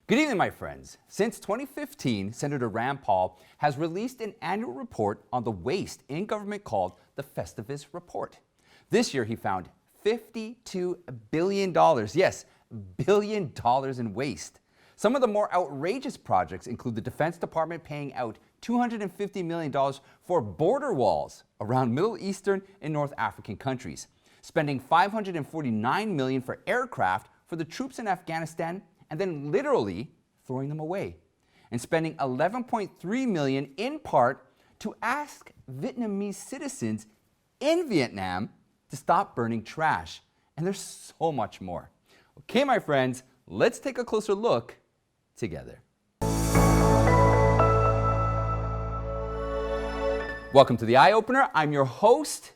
Good evening, my friends. Since 2015, Senator Rand Paul has released an annual report on the waste in government called the Festivus Report. This year, he found $52 billion, yes, $billion in waste. Some of the more outrageous projects include the Defense Department paying out $250 million for border walls around Middle Eastern and North African countries, spending $549 million for aircraft for the troops in Afghanistan, and then literally throwing them away, and spending $11.3 million in part to ask Vietnamese citizens in Vietnam to stop burning trash. And there's so much more. Okay, my friends, let's take a closer look together. Welcome to the Eye Opener. I'm your host,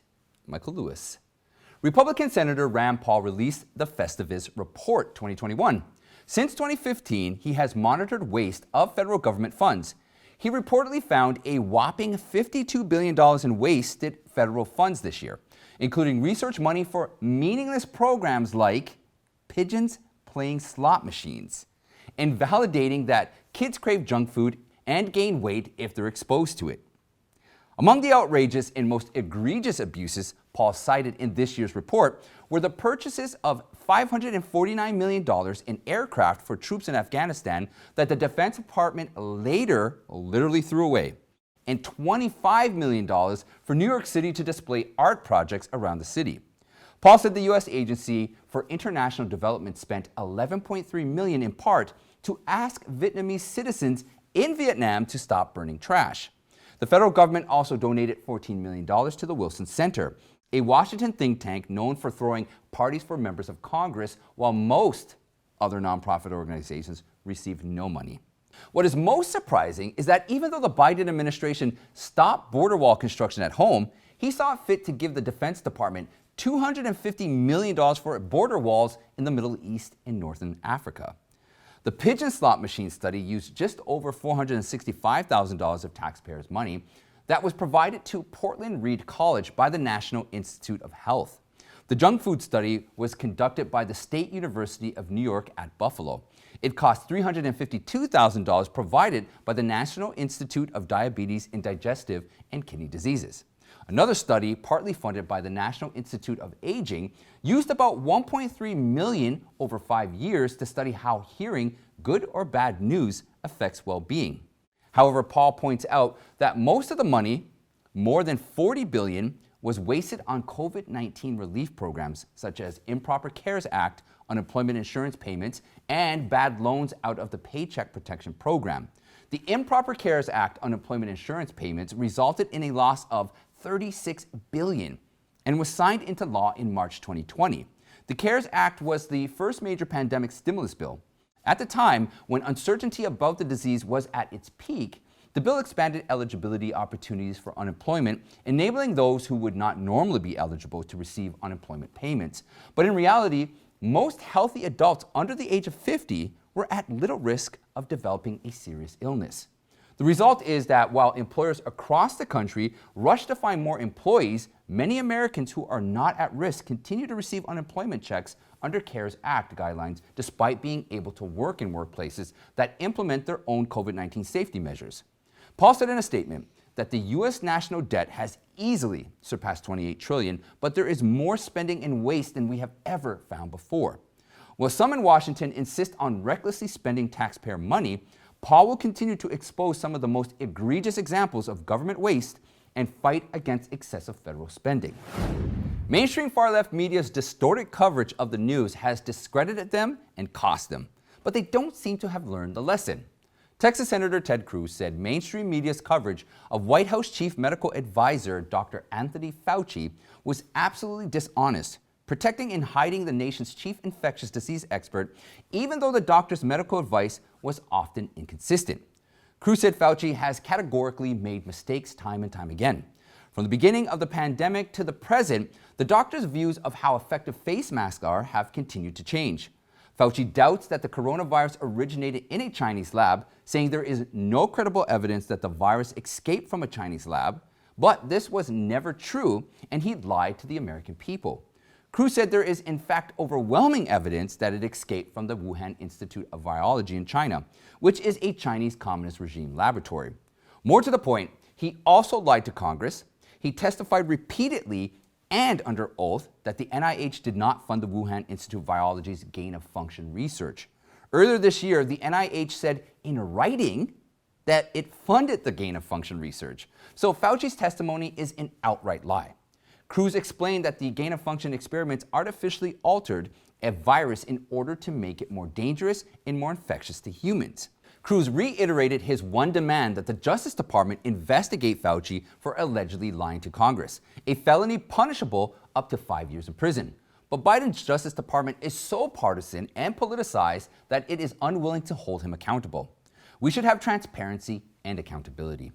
Michael Lewis. Republican Senator Rand Paul released the Festivus Report 2021. Since 2015, he has monitored waste of federal government funds. He reportedly found a whopping $52 billion in wasted federal funds this year, including research money for meaningless programs like pigeons playing slot machines, and validating that kids crave junk food and gain weight if they're exposed to it. Among the outrageous and most egregious abuses Paul cited in this year's report were the purchases of $549 million in aircraft for troops in Afghanistan that the Defense Department later literally threw away, and $25 million for New York City to display art projects around the city. Paul said the U.S. Agency for International Development spent $11.3 million in part to ask Vietnamese citizens in Vietnam to stop burning trash. The federal government also donated $14 million to the Wilson Center, a Washington think tank known for throwing parties for members of Congress, while most other nonprofit organizations received no money. What is most surprising is that even though the Biden administration stopped border wall construction at home, he saw it fit to give the Defense Department $250 million for border walls in the Middle East and Northern Africa. The pigeon slot machine study used just over $465,000 of taxpayers' money that was provided to Portland Reed College by the National Institute of Health. The junk food study was conducted by the State University of New York at Buffalo. It cost $352,000, provided by the National Institute of Diabetes and Digestive and Kidney Diseases. Another study, partly funded by the National Institute of Aging, used about $1.3 million over 5 years to study how hearing good or bad news affects well-being. However, Paul points out that most of the money, more than $40 billion, was wasted on COVID-19 relief programs such as improper CARES Act, unemployment insurance payments, and bad loans out of the Paycheck Protection Program. The improper CARES Act unemployment insurance payments resulted in a loss of $36 billion and was signed into law in March 2020. The CARES Act was the first major pandemic stimulus bill. At the time, when uncertainty about the disease was at its peak, the bill expanded eligibility opportunities for unemployment, enabling those who would not normally be eligible to receive unemployment payments. But in reality, most healthy adults under the age of 50 were at little risk of developing a serious illness. The result is that while employers across the country rush to find more employees, many Americans who are not at risk continue to receive unemployment checks under CARES Act guidelines, despite being able to work in workplaces that implement their own COVID-19 safety measures. Paul said in a statement that the U.S. national debt has easily surpassed $28 trillion, but there is more spending and waste than we have ever found before. While some in Washington insist on recklessly spending taxpayer money, Paul will continue to expose some of the most egregious examples of government waste and fight against excessive federal spending. Mainstream far-left media's distorted coverage of the news has discredited them and cost them, but they don't seem to have learned the lesson. Texas Senator Ted Cruz said mainstream media's coverage of White House Chief Medical Advisor Dr. Anthony Fauci was absolutely dishonest, protecting and hiding the nation's chief infectious disease expert, even though the doctor's medical advice was often inconsistent. Cruz said Fauci has categorically made mistakes time and time again. From the beginning of the pandemic to the present, the doctor's views of how effective face masks are have continued to change. Fauci doubts that the coronavirus originated in a Chinese lab, saying there is no credible evidence that the virus escaped from a Chinese lab, but this was never true, and he lied to the American people. Cruz said there is in fact overwhelming evidence that it escaped from the Wuhan Institute of Virology in China, which is a Chinese communist regime laboratory. More to the point, he also lied to Congress. He testified repeatedly and under oath that the NIH did not fund the Wuhan Institute of Virology's gain-of-function research. Earlier this year, the NIH said in writing that it funded the gain-of-function research. So Fauci's testimony is an outright lie. Cruz explained that the gain-of-function experiments artificially altered a virus in order to make it more dangerous and more infectious to humans. Cruz reiterated his one demand that the Justice Department investigate Fauci for allegedly lying to Congress, a felony punishable up to 5 years in prison. But Biden's Justice Department is so partisan and politicized that it is unwilling to hold him accountable. We should have transparency and accountability.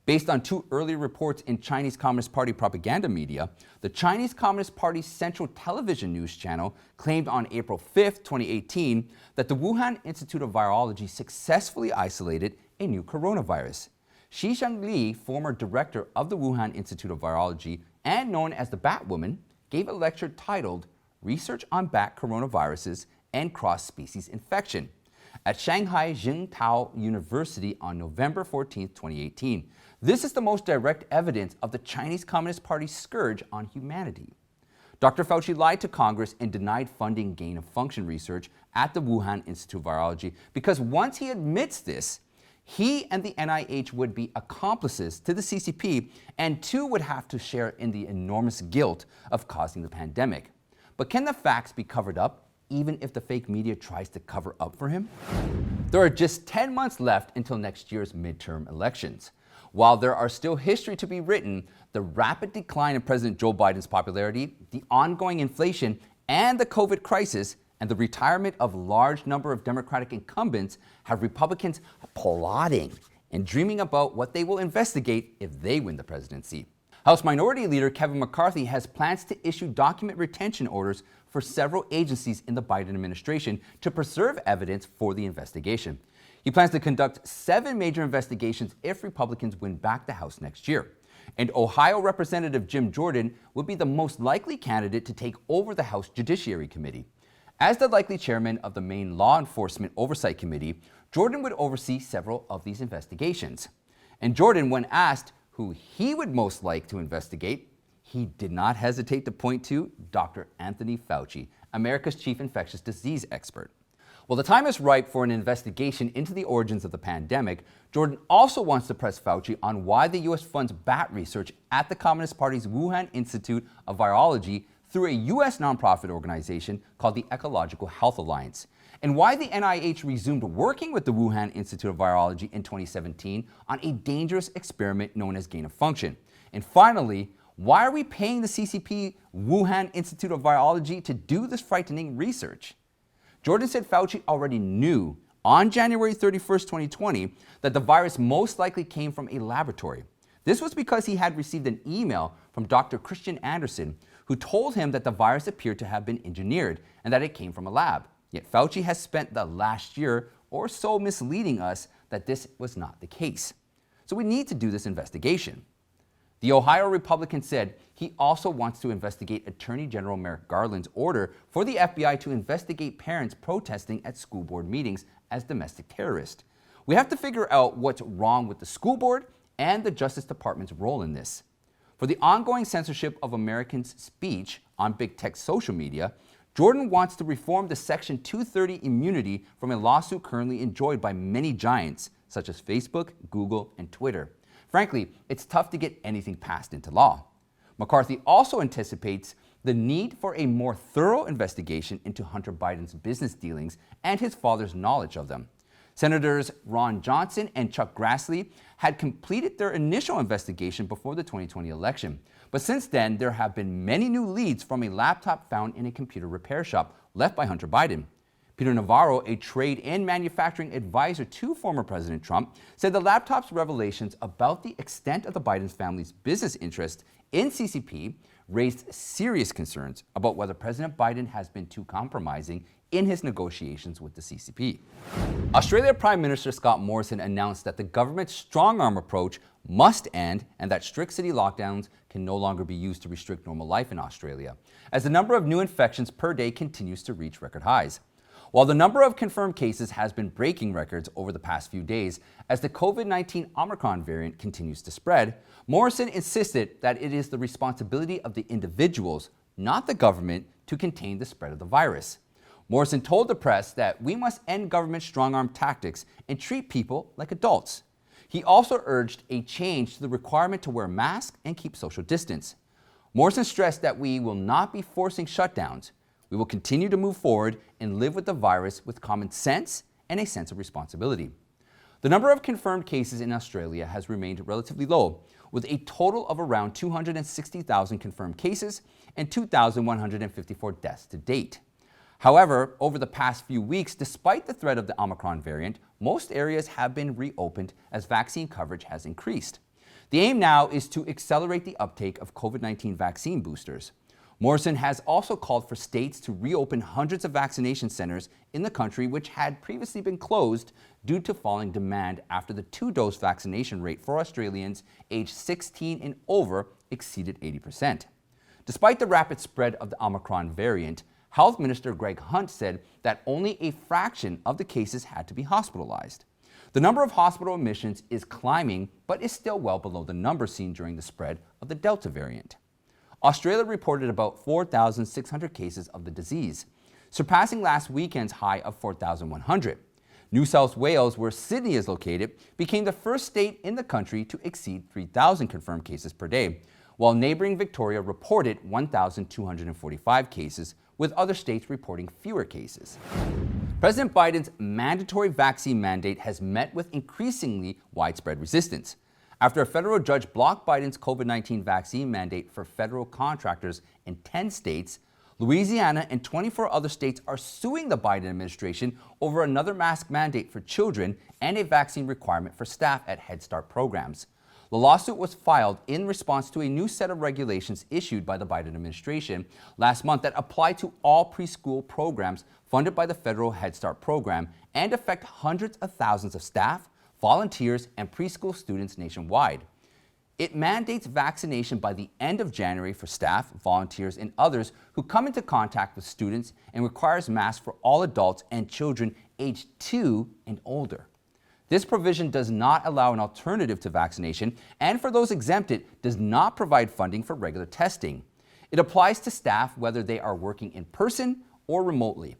Based on two earlier reports in Chinese Communist Party propaganda media, the Chinese Communist Party's Central Television News Channel claimed on April 5, 2018, that the Wuhan Institute of Virology successfully isolated a new coronavirus. Shi Zhengli, former director of the Wuhan Institute of Virology and known as the Batwoman, gave a lecture titled Research on Bat Coronaviruses and Cross-Species Infection at Shanghai Jingtao University on November 14, 2018. This is the most direct evidence of the Chinese Communist Party's scourge on humanity. Dr. Fauci lied to Congress and denied funding gain-of-function research at the Wuhan Institute of Virology because once he admits this, he and the NIH would be accomplices to the CCP and too would have to share in the enormous guilt of causing the pandemic. But can the facts be covered up even if the fake media tries to cover up for him? There are just 10 months left until next year's midterm elections. While there are still history to be written, the rapid decline in President Joe Biden's popularity, the ongoing inflation, and the COVID crisis, and the retirement of a large number of Democratic incumbents have Republicans plotting and dreaming about what they will investigate if they win the presidency. House Minority Leader Kevin McCarthy has plans to issue document retention orders for several agencies in the Biden administration to preserve evidence for the investigation. He plans to conduct 7 major investigations if Republicans win back the House next year. And Ohio Representative Jim Jordan would be the most likely candidate to take over the House Judiciary Committee. As the likely chairman of the Maine Law Enforcement Oversight Committee, Jordan would oversee several of these investigations. And Jordan, when asked who he would most like to investigate, he did not hesitate to point to Dr. Anthony Fauci, America's chief infectious disease expert. Well, the time is ripe for an investigation into the origins of the pandemic. Jordan also wants to press Fauci on why the U.S. funds bat research at the Communist Party's Wuhan Institute of Virology through a U.S. nonprofit organization called the Ecological Health Alliance, and why the NIH resumed working with the Wuhan Institute of Virology in 2017 on a dangerous experiment known as gain-of-function. And finally, why are we paying the CCP Wuhan Institute of Virology to do this frightening research? Jordan said Fauci already knew on January 31st, 2020, that the virus most likely came from a laboratory. This was because he had received an email from Dr. Christian Andersen, who told him that the virus appeared to have been engineered and that it came from a lab. Yet Fauci has spent the last year or so misleading us that this was not the case. So we need to do this investigation. The Ohio Republican said he also wants to investigate Attorney General Merrick Garland's order for the FBI to investigate parents protesting at school board meetings as domestic terrorists. We have to figure out what's wrong with the school board and the Justice Department's role in this. For the ongoing censorship of Americans' speech on big tech social media, Jordan wants to reform the Section 230 immunity from a lawsuit currently enjoyed by many giants, such as Facebook, Google, and Twitter. Frankly, it's tough to get anything passed into law. McCarthy also anticipates the need for a more thorough investigation into Hunter Biden's business dealings and his father's knowledge of them. Senators Ron Johnson and Chuck Grassley had completed their initial investigation before the 2020 election. But since then, there have been many new leads from a laptop found in a computer repair shop left by Hunter Biden. Peter Navarro, a trade and manufacturing advisor to former President Trump, said the laptop's revelations about the extent of the Biden family's business interest in CCP raised serious concerns about whether President Biden has been too compromising in his negotiations with the CCP. Australia Prime Minister Scott Morrison announced that the government's strongarm approach must end and that strict city lockdowns can no longer be used to restrict normal life in Australia, as the number of new infections per day continues to reach record highs. While the number of confirmed cases has been breaking records over the past few days as the COVID-19 Omicron variant continues to spread, Morrison insisted that it is the responsibility of the individuals, not the government, to contain the spread of the virus. Morrison told the press that we must end government strong-arm tactics and treat people like adults. He also urged a change to the requirement to wear masks and keep social distance. Morrison stressed that we will not be forcing shutdowns. We will continue to move forward and live with the virus with common sense and a sense of responsibility. The number of confirmed cases in Australia has remained relatively low, with a total of around 260,000 confirmed cases and 2,154 deaths to date. However, over the past few weeks, despite the threat of the Omicron variant, most areas have been reopened as vaccine coverage has increased. The aim now is to accelerate the uptake of COVID-19 vaccine boosters. Morrison has also called for states to reopen hundreds of vaccination centers in the country which had previously been closed due to falling demand after the 2-dose vaccination rate for Australians aged 16 and over exceeded 80%. Despite the rapid spread of the Omicron variant, Health Minister Greg Hunt said that only a fraction of the cases had to be hospitalized. The number of hospital admissions is climbing, but is still well below the number seen during the spread of the Delta variant. Australia reported about 4,600 cases of the disease, surpassing last weekend's high of 4,100. New South Wales, where Sydney is located, became the first state in the country to exceed 3,000 confirmed cases per day, while neighboring Victoria reported 1,245 cases, with other states reporting fewer cases. President Biden's mandatory vaccine mandate has met with increasingly widespread resistance. After a federal judge blocked Biden's COVID-19 vaccine mandate for federal contractors in 10 states, Louisiana and 24 other states are suing the Biden administration over another mask mandate for children and a vaccine requirement for staff at Head Start programs. The lawsuit was filed in response to a new set of regulations issued by the Biden administration last month that apply to all preschool programs funded by the federal Head Start program and affect hundreds of thousands of staff, volunteers, and preschool students nationwide. It mandates vaccination by the end of January for staff, volunteers, and others who come into contact with students and requires masks for all adults and children aged 2 and older. This provision does not allow an alternative to vaccination, and for those exempted, does not provide funding for regular testing. It applies to staff whether they are working in person or remotely.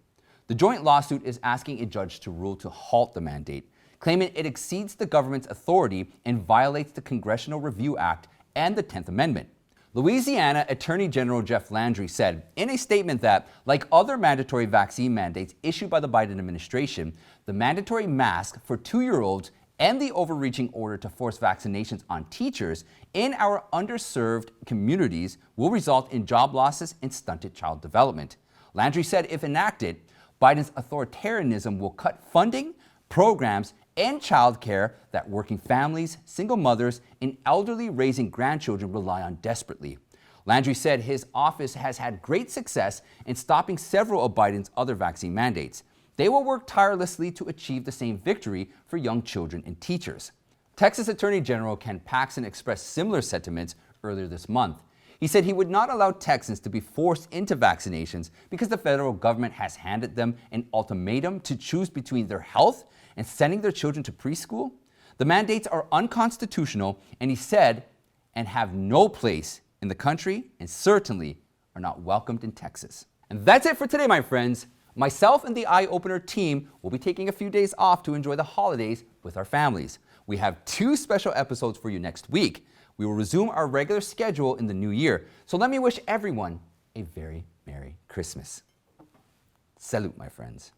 The joint lawsuit is asking a judge to rule to halt the mandate, claiming it exceeds the government's authority and violates the Congressional Review Act and the 10th Amendment. Louisiana Attorney General Jeff Landry said in a statement that, like other mandatory vaccine mandates issued by the Biden administration, the mandatory mask for 2-year-olds and the overreaching order to force vaccinations on teachers in our underserved communities will result in job losses and stunted child development. Landry said if enacted, Biden's authoritarianism will cut funding, programs, and child care that working families, single mothers, and elderly raising grandchildren rely on desperately. Landry said his office has had great success in stopping several of Biden's other vaccine mandates. They will work tirelessly to achieve the same victory for young children and teachers. Texas Attorney General Ken Paxton expressed similar sentiments earlier this month. He said he would not allow Texans to be forced into vaccinations because the federal government has handed them an ultimatum to choose between their health and sending their children to preschool. The mandates are unconstitutional, and he said, and have no place in the country and certainly are not welcomed in Texas. And that's it for today, my friends. Myself and the Eye Opener team will be taking a few days off to enjoy the holidays with our families. We have 2 special episodes for you next week. We will resume our regular schedule in the new year. So let me wish everyone a very Merry Christmas. Salute, my friends.